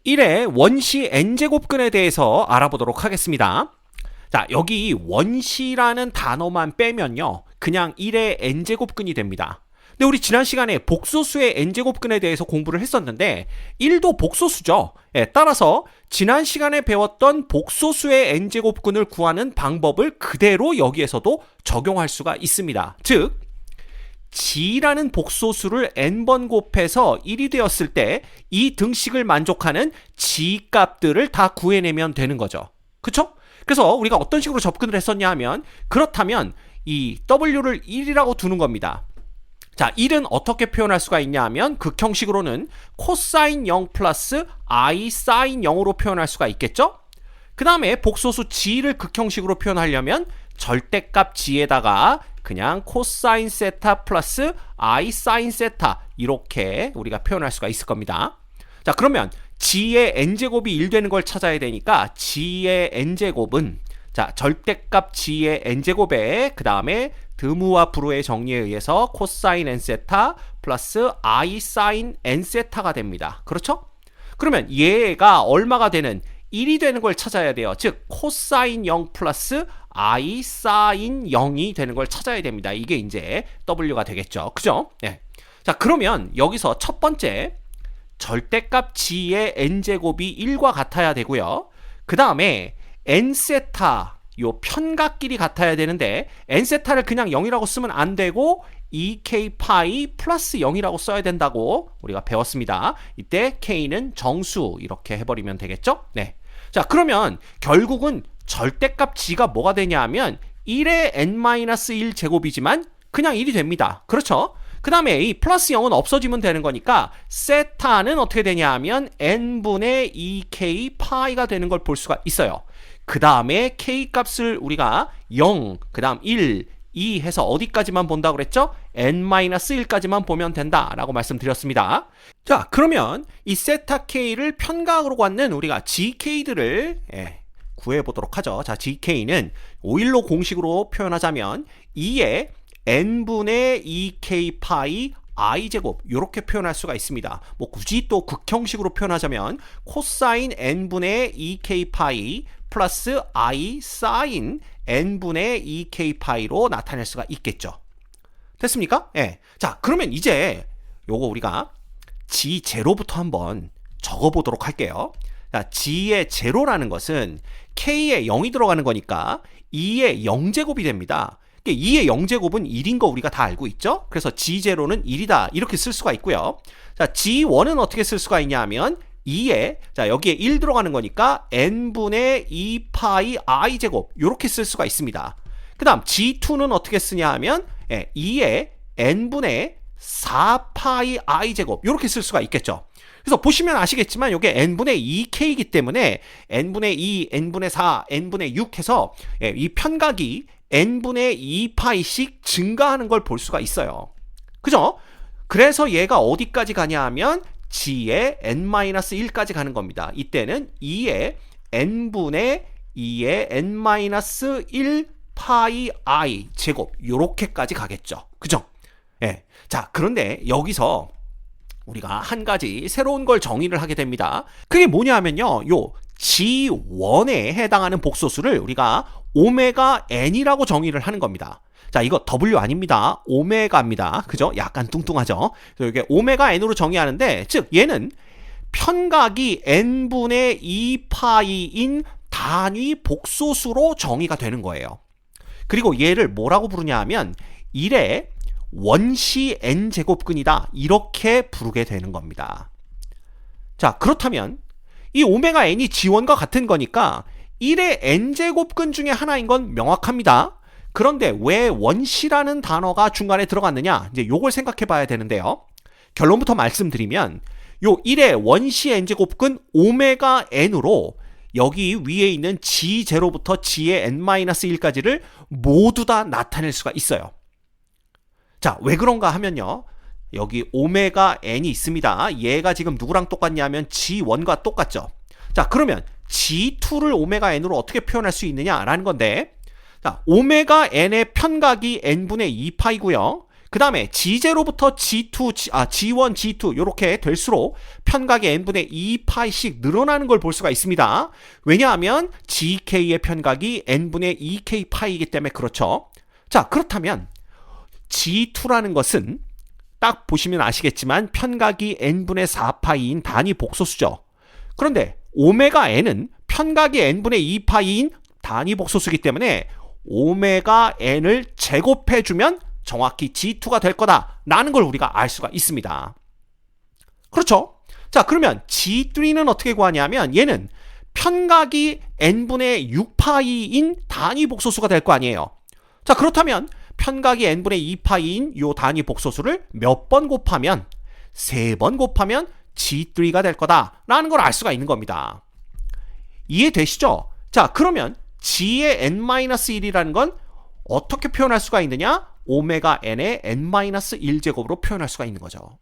1의 원시 n제곱근에 대해서 알아보도록 하겠습니다. 자, 여기 원시라는 단어만 빼면요, 그냥 1의 n제곱근이 됩니다. 근데 우리 지난 시간에 복소수의 n제곱근에 대해서 공부를 했었는데 1도 복소수죠. 따라서 지난 시간에 배웠던 복소수의 n제곱근을 구하는 방법을 그대로 여기에서도 적용할 수가 있습니다. 즉 g라는 복소수를 n번 곱해서 1이 되었을 때 이 등식을 만족하는 g 값들을 다 구해내면 되는 거죠. 그쵸? 그래서 우리가 어떤 식으로 접근을 했었냐 하면, 그렇다면 이 w를 1이라고 두는 겁니다. 자, 1은 어떻게 표현할 수가 있냐 하면 극형식으로는 코사인 0 플러스 i 사인 0으로 표현할 수가 있겠죠? 그 다음에 복소수 g를 극형식으로 표현하려면 절대값 g에다가 그냥 코사인 세타 플러스 i 사인 세타 이렇게 우리가 표현할 수가 있을 겁니다. 자, 그러면 g의 n제곱이 1 되는 걸 찾아야 되니까 g의 n제곱은, 자, 절대값 g의 n제곱에 그 다음에 드무와 부로의 정리에 의해서 코사인 n세타 플러스 i 사인 n세타가 됩니다. 그렇죠? 그러면 얘가 얼마가 되는, 1이 되는 걸 찾아야 돼요. 즉 코사인 0 플러스 i 사인 0이 되는 걸 찾아야 됩니다. 이게 이제 w가 되겠죠. 그죠? 네. 자, 그러면 여기서 첫 번째 절대값 g의 n제곱이 1과 같아야 되고요. 그 다음에 n세타, 요 편각끼리 같아야 되는데 n세타를 그냥 0이라고 쓰면 안 되고 ek 파이 플러스 0이라고 써야 된다고 우리가 배웠습니다. 이때 k는 정수 이렇게 해버리면 되겠죠? 네. 자, 그러면 결국은 절대값 g가 뭐가 되냐 하면 1의 n-1 제곱이지만 그냥 1이 됩니다. 그렇죠? 그 다음에 이 플러스 0은 없어지면 되는 거니까 세타는 어떻게 되냐 하면 n분의 2k 파이가 되는 걸 볼 수가 있어요. 그 다음에 k 값을 우리가 0, 그 다음 1, 2 해서 어디까지만 본다고 그랬죠? n-1까지만 보면 된다라고 말씀드렸습니다. 자, 그러면 이 세타 k를 편각으로 갖는 우리가 gk들을 구해보도록 하죠. 자, gk는 5일로 공식으로 표현하자면 2의 n분의 2k 파이 i제곱 이렇게 표현할 수가 있습니다. 뭐 굳이 또 극형식으로 표현하자면 코사인 n분의 2k 파이 플러스 i 사인 n분의 2k 파이로 나타낼 수가 있겠죠. 됐습니까? 예. 자, 그러면 이제 요거 우리가 g 제로부터 한번 적어보도록 할게요. 자, g의 제로라는 것은 k에 0이 들어가는 거니까 2의 0제곱이 됩니다. 2의 0제곱은 1인 거 우리가 다 알고 있죠? 그래서 g0는 1이다 이렇게 쓸 수가 있고요. 자, g1은 어떻게 쓸 수가 있냐 하면 2에, 자, 여기에 1 들어가는 거니까 n분의 2 파이 i제곱 이렇게 쓸 수가 있습니다. 그 다음 g2는 어떻게 쓰냐 하면 2에 n분의 4 파이 i제곱 이렇게 쓸 수가 있겠죠. 그래서 보시면 아시겠지만 이게 n분의 2k이기 때문에 n분의 2, n분의 4, n분의 6 해서 이 편각이 n분의 2파이씩 증가하는 걸 볼 수가 있어요. 그죠? 그래서 얘가 어디까지 가냐 하면 g의 n-1까지 가는 겁니다. 이때는 2의 n분의 2의 n-1 파이 i 제곱 요렇게까지 가겠죠. 그죠? 예. 자, 그런데 여기서 우리가 한 가지 새로운 걸 정의를 하게 됩니다. 그게 뭐냐 하면요, 요 g1에 해당하는 복소수를 우리가 오메가 n이라고 정의를 하는 겁니다. 자, 이거 w 아닙니다. 오메가입니다. 그죠? 약간 뚱뚱하죠? 그래서 이게 오메가 n으로 정의하는데, 즉 얘는 편각이 n분의 2파이인 단위 복소수로 정의가 되는 거예요. 그리고 얘를 뭐라고 부르냐 하면 1의 원시 n제곱근이다 이렇게 부르게 되는 겁니다. 자, 그렇다면 이 오메가 n이 g1과 같은 거니까 1의 n제곱근 중에 하나인 건 명확합니다. 그런데 왜 원시라는 단어가 중간에 들어갔느냐, 이제 요걸 생각해 봐야 되는데요. 결론부터 말씀드리면 요 1의 원시 n제곱근 오메가 n으로 여기 위에 있는 g0부터 g의 n-1까지를 모두 다 나타낼 수가 있어요. 자, 왜 그런가 하면요, 여기 오메가 n이 있습니다. 얘가 지금 누구랑 똑같냐면 g1과 똑같죠. 자, 그러면 g2를 오메가 n으로 어떻게 표현할 수 있느냐라는 건데, 자, 오메가 n의 편각이 n분의 2파이고요. 그 다음에 G0부터 G1, G2 이렇게 될수록 편각이 n분의 2파이씩 늘어나는 걸 볼 수가 있습니다. 왜냐하면 GK의 편각이 n분의 2K 파이이기 때문에 그렇죠. 자, 그렇다면 G2라는 것은 딱 보시면 아시겠지만 편각이 n분의 4파이인 단위 복소수죠. 그런데 오메가 n은 편각이 n분의 2파이인 단위 복소수이기 때문에 오메가 n을 제곱해주면 정확히 G2가 될 거다라는 걸 우리가 알 수가 있습니다. 그렇죠? 자, 그러면 G3는 어떻게 구하냐면 얘는 편각이 n분의 6파이인 단위 복소수가 될 거 아니에요. 자, 그렇다면 편각이 n분의 2파이인 요 단위 복소수를 몇 번 곱하면 3번 곱하면 G3가 될 거다라는 걸 알 수가 있는 겁니다. 이해되시죠? 자, 그러면 G의 n-1이라는 건 어떻게 표현할 수가 있느냐? 오메가 n의 n-1제곱으로 표현할 수가 있는 거죠.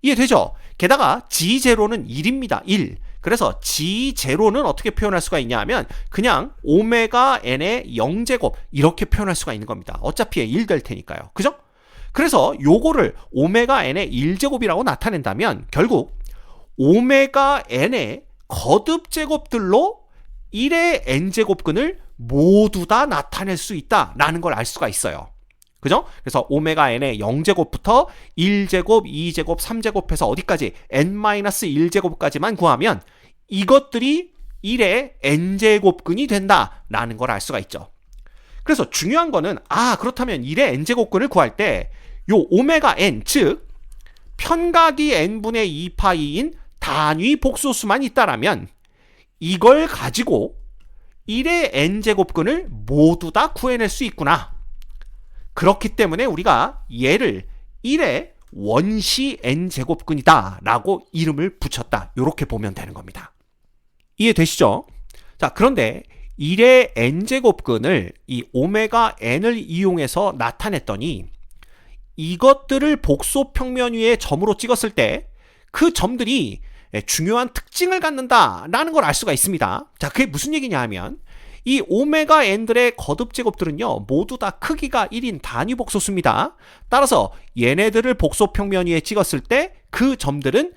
이해되죠? 게다가 G0는 1입니다. 1. 그래서 G0는 어떻게 표현할 수가 있냐 하면 그냥 오메가 n의 0제곱 이렇게 표현할 수가 있는 겁니다. 어차피 1 될 테니까요. 그죠? 그래서 요거를 오메가 n의 1제곱이라고 나타낸다면 결국 오메가 n의 거듭제곱들로 1의 n제곱근을 모두 다 나타낼 수 있다라는 걸 알 수가 있어요. 그죠? 그래서 오메가 n의 0제곱부터 1제곱, 2제곱, 3제곱 해서 어디까지? n-1제곱까지만 구하면 이것들이 1의 n제곱근이 된다라는 걸 알 수가 있죠. 그래서 중요한 거는 그렇다면 1의 n제곱근을 구할 때 요 오메가 n, 즉 편각이 n분의 2파이인 단위 복소수만 있다라면 이걸 가지고 1의 n제곱근을 모두 다 구해낼 수 있구나. 그렇기 때문에 우리가 얘를 1의 원시 n제곱근이다 라고 이름을 붙였다. 이렇게 보면 되는 겁니다. 이해되시죠? 자, 그런데 1의 n제곱근을 이 오메가 n을 이용해서 나타냈더니 이것들을 복소평면 위에 점으로 찍었을 때 그 점들이 중요한 특징을 갖는다라는 걸 알 수가 있습니다. 자, 그게 무슨 얘기냐 하면 이 오메가 n들의 거듭제곱들은요 모두 다 크기가 1인 단위 복소수입니다. 따라서 얘네들을 복소평면 위에 찍었을 때 그 점들은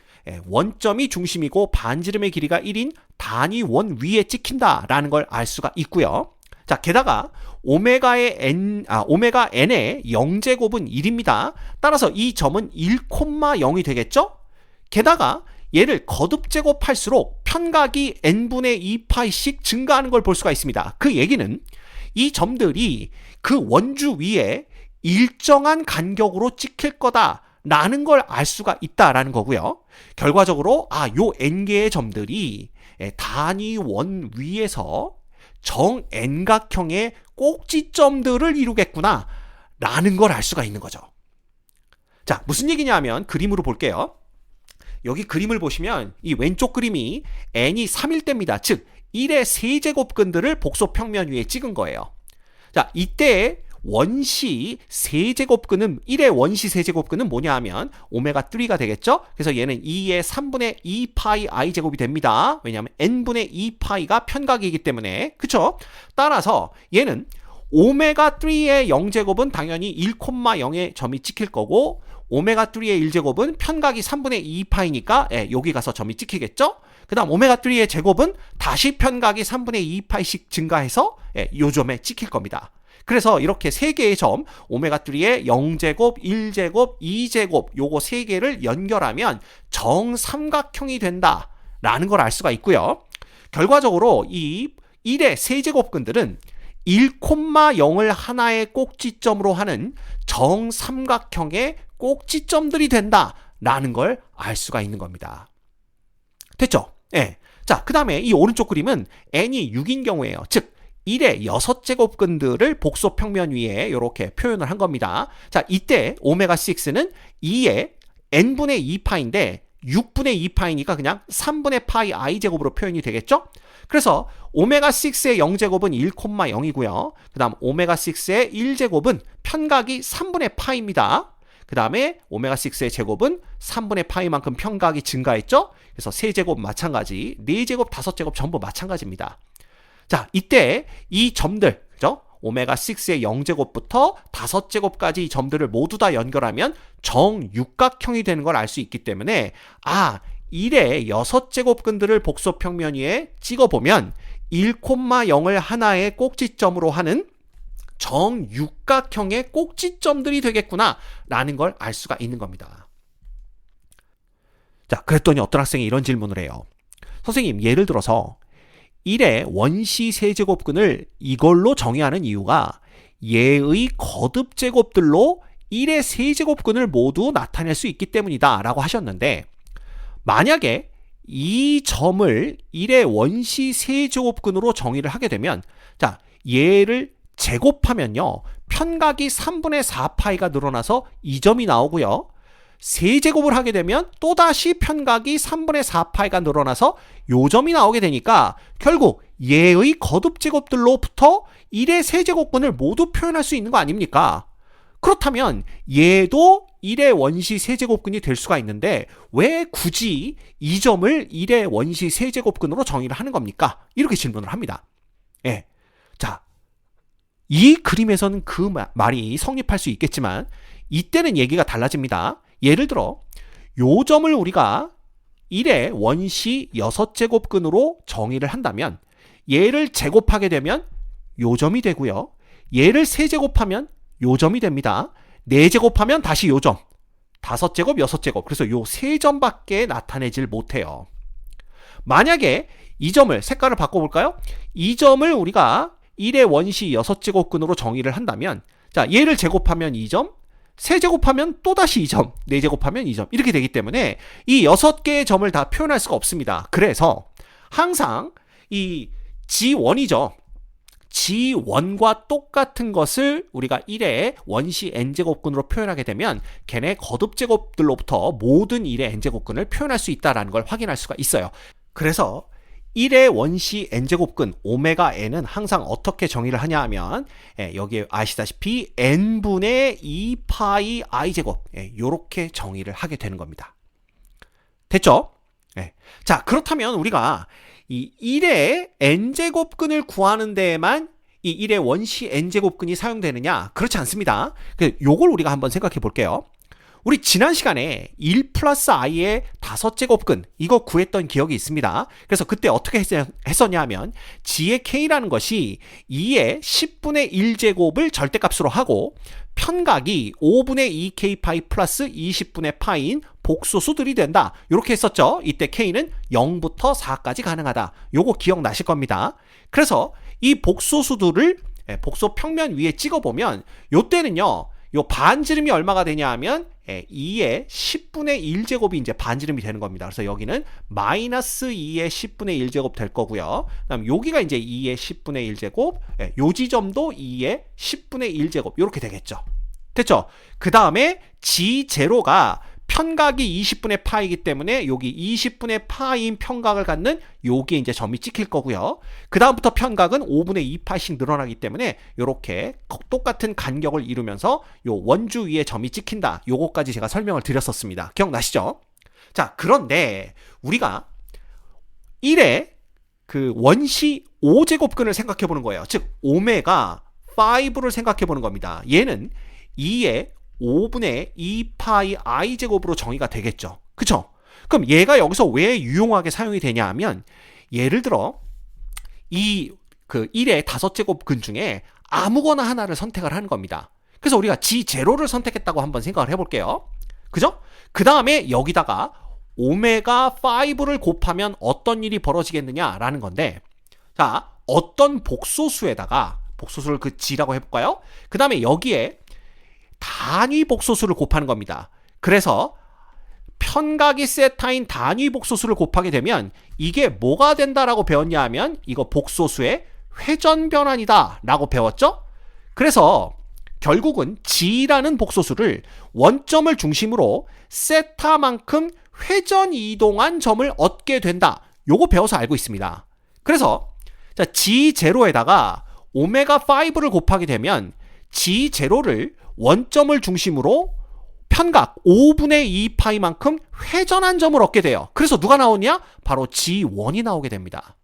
원점이 중심이고 반지름의 길이가 1인 단위 원 위에 찍힌다라는 걸 알 수가 있고요. 자, 게다가 오메가 n의 0제곱은 1입니다. 따라서 이 점은 1,0이 되겠죠? 게다가 얘를 거듭제곱할수록 편각이 n분의 2파이씩 증가하는 걸 볼 수가 있습니다. 그 얘기는 이 점들이 그 원주 위에 일정한 간격으로 찍힐 거다라는 걸 알 수가 있다라는 거고요. 결과적으로 요 n개의 점들이 단위 원 위에서 정 n각형의 꼭지점들을 이루겠구나 라는 걸 알 수가 있는 거죠. 자, 무슨 얘기냐 하면 그림으로 볼게요. 여기 그림을 보시면 이 왼쪽 그림이 n이 3일 때입니다. 즉 1의 세제곱근들을 복소평면 위에 찍은 거예요. 자, 이때 원시 세제곱근은 1의 원시 세제곱근은 뭐냐 하면 오메가 3가 되겠죠? 그래서 얘는 2의 3분의 2파이 i제곱이 됩니다. 왜냐하면 n분의 2파이가 편각이기 때문에. 그쵸? 따라서 얘는 오메가 3의 0제곱은 당연히 1,0의 점이 찍힐 거고 오메가 3의 1제곱은 편각이 3분의 2파이니까 여기 가서 점이 찍히겠죠? 그 다음 오메가 3의 제곱은 다시 편각이 3분의 2파이씩 증가해서 요 점에 찍힐 겁니다. 그래서 이렇게 3개의 점 오메가 3의 0제곱, 1제곱, 2제곱 요거 3개를 연결하면 정삼각형이 된다라는 걸 알 수가 있고요. 결과적으로 이 1의 세제곱근들은 1,0을 하나의 꼭지점으로 하는 정삼각형의 꼭지점들이 된다라는 걸 알 수가 있는 겁니다. 됐죠? 예. 자, 그 다음에 이 오른쪽 그림은 n이 6인 경우에요. 즉 1의 6제곱근들을 복소평면 위에 이렇게 표현을 한 겁니다. 자, 이때 오메가 6는 2의 n분의 2파인데 6분의 2파이니까 그냥 3분의 파이 i제곱으로 표현이 되겠죠? 그래서 오메가 6의 0제곱은 1,0이고요. 그 다음 오메가 6의 1제곱은 편각이 3분의 파입니다. 그 다음에 오메가 6의 제곱은 3분의 파이만큼 편각이 증가했죠? 그래서 3제곱 마찬가지, 4제곱, 5제곱 전부 마찬가지입니다. 자, 이때 이 점들, 그죠? 오메가 6의 0제곱부터 5제곱까지 이 점들을 모두 다 연결하면 정육각형이 되는 걸 알 수 있기 때문에 1의 6제곱근들을 복소평면 위에 찍어보면 1,0을 하나의 꼭지점으로 하는 정육각형의 꼭지점들이 되겠구나 라는 걸 알 수가 있는 겁니다. 자, 그랬더니 어떤 학생이 이런 질문을 해요. 선생님, 예를 들어서 1의 원시 세제곱근을 이걸로 정의하는 이유가 얘의 거듭제곱들로 1의 세제곱근을 모두 나타낼 수 있기 때문이다 라고 하셨는데, 만약에 이 점을 1의 원시 세제곱근으로 정의를 하게 되면, 자, 얘를 제곱하면요, 편각이 3분의 4파이가 늘어나서 이 점이 나오고요, 세제곱을 하게 되면 또다시 편각이 3분의 4파이가 늘어나서 요 점이 나오게 되니까 결국 얘의 거듭제곱들로부터 1의 세제곱근을 모두 표현할 수 있는 거 아닙니까? 그렇다면 얘도 1의 원시 세제곱근이 될 수가 있는데 왜 굳이 이 점을 1의 원시 세제곱근으로 정의를 하는 겁니까? 이렇게 질문을 합니다. 예. 자, 이 그림에서는 그 말이 성립할 수 있겠지만 이때는 얘기가 달라집니다. 예를 들어 요 점을 우리가 1의 원시 6제곱근으로 정의를 한다면 얘를 제곱하게 되면 요 점이 되고요. 얘를 세제곱하면 요 점이 됩니다. 4제곱하면 다시 요 점. 5제곱, 6제곱. 그래서 요 3점밖에 나타내질 못해요. 만약에 이 점을 색깔을 바꿔볼까요? 이 점을 우리가 1의 원시 6제곱근으로 정의를 한다면 자, 얘를 제곱하면 2점, 세제곱하면 또다시 2점, 4제곱하면 2점 이렇게 되기 때문에 이 6개의 점을 다 표현할 수가 없습니다. 그래서 항상 이 G1이죠. G1과 똑같은 것을 우리가 1의 원시 n제곱근으로 표현하게 되면 걔네 거듭제곱들로부터 모든 1의 n제곱근을 표현할 수 있다는 걸 확인할 수가 있어요. 그래서 1의 원시 n제곱근 오메가 n은 항상 어떻게 정의를 하냐 하면 여기 아시다시피 n분의 2파이 i제곱 이렇게 정의를 하게 되는 겁니다. 됐죠? 자, 그렇다면 우리가 이 1의 n제곱근을 구하는 데에만 이 1의 원시 n제곱근이 사용되느냐? 그렇지 않습니다. 요걸 우리가 한번 생각해 볼게요. 우리 지난 시간에 1 플러스 i의 5제곱근 이거 구했던 기억이 있습니다. 그래서 그때 어떻게 했었냐 하면 g의 k라는 것이 2의 10분의 1제곱을 절대값으로 하고 편각이 5분의 2k 파이 플러스 20분의 파이인 복소수들이 된다. 이렇게 했었죠. 이때 k는 0부터 4까지 가능하다. 요거 기억나실 겁니다. 그래서 이 복소수들을 복소 평면 위에 찍어보면 요때는요. 요 반지름이 얼마가 되냐 하면 2의 10분의 1제곱이 이제 반지름이 되는 겁니다. 그래서 여기는 마이너스 2의 10분의 1제곱 될 거고요. 그다음 여기가 이제 2의 10분의 1제곱, 요 지점도 2의 10분의 1제곱 이렇게 되겠죠. 됐죠? 그 다음에 G0가 편각이 20분의 파이기 때문에 여기 20분의 파이인 편각을 갖는 여기에 이제 점이 찍힐 거고요. 그 다음부터 편각은 5분의 2파이씩 늘어나기 때문에 이렇게 똑같은 간격을 이루면서 요 원주 위에 점이 찍힌다. 요거까지 제가 설명을 드렸었습니다. 기억나시죠? 자, 그런데 우리가 1의 그 원시 5제곱근을 생각해 보는 거예요. 즉 오메가 5를 생각해 보는 겁니다. 얘는 2의 5분의 2파이 i제곱으로 정의가 되겠죠. 그쵸? 그럼 얘가 여기서 왜 유용하게 사용이 되냐 하면 예를 들어 이 그 1의 5제곱근 중에 아무거나 하나를 선택을 하는 겁니다. 그래서 우리가 G0를 선택했다고 한번 생각을 해볼게요. 그죠? 그 다음에 여기다가 오메가 5를 곱하면 어떤 일이 벌어지겠느냐라는 건데 자, 어떤 복소수에다가 복소수를 그 G라고 해볼까요? 그 다음에 여기에 단위 복소수를 곱하는 겁니다. 그래서 편각이 세타인 단위 복소수를 곱하게 되면 이게 뭐가 된다라고 배웠냐 하면 이거 복소수의 회전 변환이다 라고 배웠죠? 그래서 결국은 G라는 복소수를 원점을 중심으로 세타만큼 회전 이동한 점을 얻게 된다. 요거 배워서 알고 있습니다. 그래서 자, G0에다가 오메가 5를 곱하게 되면 G0를 원점을 중심으로 편각 5분의 2파이만큼 회전한 점을 얻게 돼요. 그래서 누가 나오냐? 바로 G1이 나오게 됩니다.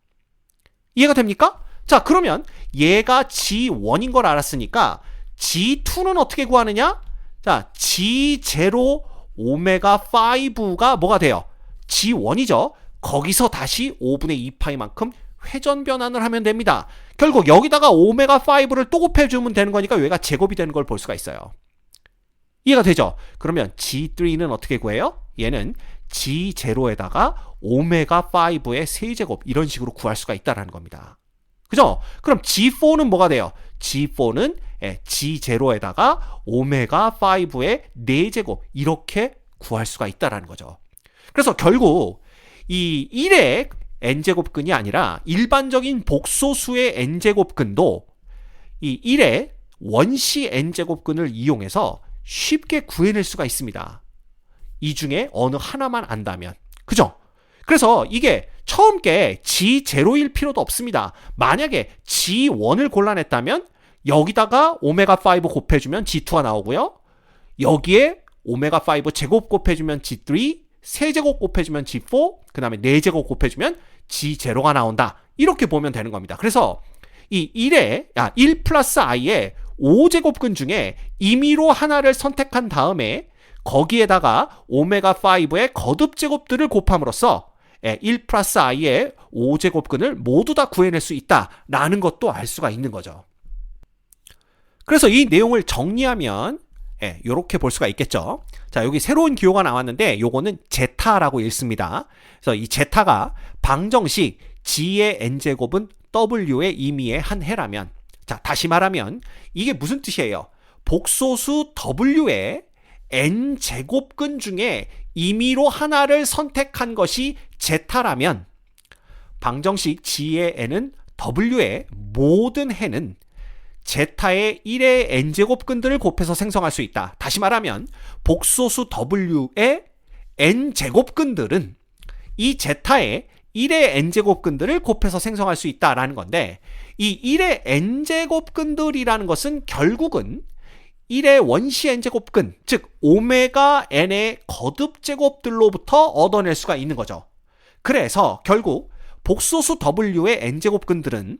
이해가 됩니까? 자, 그러면 얘가 G1인 걸 알았으니까 G2는 어떻게 구하느냐? 자, G0 오메가 5가 뭐가 돼요? G1이죠. 거기서 다시 5분의 2파이만큼 회전 변환을 하면 됩니다. 결국 여기다가 오메가 5를 또 곱해주면 되는 거니까 얘가 제곱이 되는 걸 볼 수가 있어요. 이해가 되죠? 그러면 G3는 어떻게 구해요? 얘는 G0에다가 오메가 5의 세제곱 이런 식으로 구할 수가 있다는 겁니다. 그죠? 그럼 G4는 뭐가 돼요? G4는 G0에다가 오메가 5의 4제곱 이렇게 구할 수가 있다는 거죠. 그래서 결국 이 1의 n제곱근이 아니라 일반적인 복소수의 n제곱근도 이 1의 원시 n제곱근을 이용해서 쉽게 구해낼 수가 있습니다. 이 중에 어느 하나만 안다면. 그죠? 그래서 이게 처음 게 G0일 필요도 없습니다. 만약에 G1을 골라냈다면 여기다가 오메가 5 곱해주면 G2가 나오고요. 여기에 오메가 5 제곱 곱해주면 G3, 세제곱 곱해주면 G4, 그 다음에 4제곱 곱해주면 G0가 나온다. 이렇게 보면 되는 겁니다. 그래서 이 1 플러스 i의 5제곱근 중에 임의로 하나를 선택한 다음에 거기에다가 오메가 5의 거듭제곱들을 곱함으로써 1 플러스 i의 5제곱근을 모두 다 구해낼 수 있다라는 것도 알 수가 있는 거죠. 그래서 이 내용을 정리하면 이렇게 볼 수가 있겠죠. 자, 여기 새로운 기호가 나왔는데 요거는 제타라고 읽습니다. 그래서 이 제타가 방정식 G의 n제곱은 W의 임의의 한 해라면, 자, 다시 말하면 이게 무슨 뜻이에요? 복소수 W의 n제곱근 중에 임의로 하나를 선택한 것이 제타라면 방정식 G의 n은 W의 모든 해는 제타의 1의 n제곱근들을 곱해서 생성할 수 있다. 다시 말하면 복소수 W의 n제곱근들은 이 제타의 1의 n제곱근들을 곱해서 생성할 수 있다라는 건데, 이 1의 n제곱근들이라는 것은 결국은 1의 원시 n제곱근, 즉 오메가 n의 거듭제곱들로부터 얻어낼 수가 있는 거죠. 그래서 결국 복소수 W의 n제곱근들은,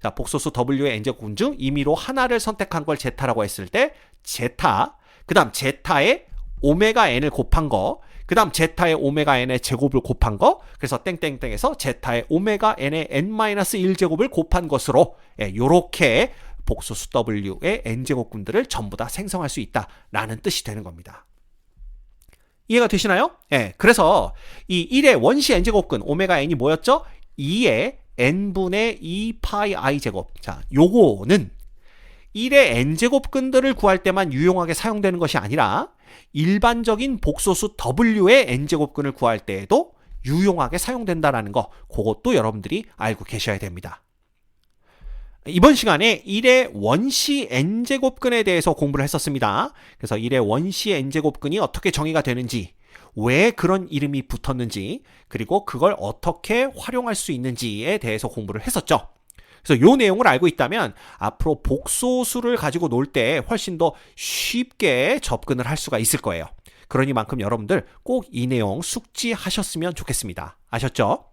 자, 복소수 W의 n제곱근 중 임의로 하나를 선택한 걸 제타라고 했을 때 제타, 그 다음 제타의 오메가 n을 곱한 거, 그 다음 제타의 오메가 n의 제곱을 곱한 거, 그래서 땡땡땡에서 제타의 오메가 n의 n-1제곱을 곱한 것으로 요렇게 복소수 W의 n제곱근들을 전부 다 생성할 수 있다라는 뜻이 되는 겁니다. 이해가 되시나요? 그래서 이 1의 원시 n제곱근 오메가 n이 뭐였죠? 2의 n분의 2파이 i제곱. 자, 요거는 1의 n제곱근들을 구할 때만 유용하게 사용되는 것이 아니라 일반적인 복소수 W의 n제곱근을 구할 때에도 유용하게 사용된다는 거, 그것도 여러분들이 알고 계셔야 됩니다. 이번 시간에 1의 원시 n제곱근에 대해서 공부를 했었습니다. 그래서 1의 원시 n제곱근이 어떻게 정의가 되는지, 왜 그런 이름이 붙었는지, 그리고 그걸 어떻게 활용할 수 있는지에 대해서 공부를 했었죠. 그래서 이 내용을 알고 있다면 앞으로 복소수를 가지고 놀 때 훨씬 더 쉽게 접근을 할 수가 있을 거예요. 그러니만큼 여러분들 꼭 이 내용 숙지하셨으면 좋겠습니다. 아셨죠?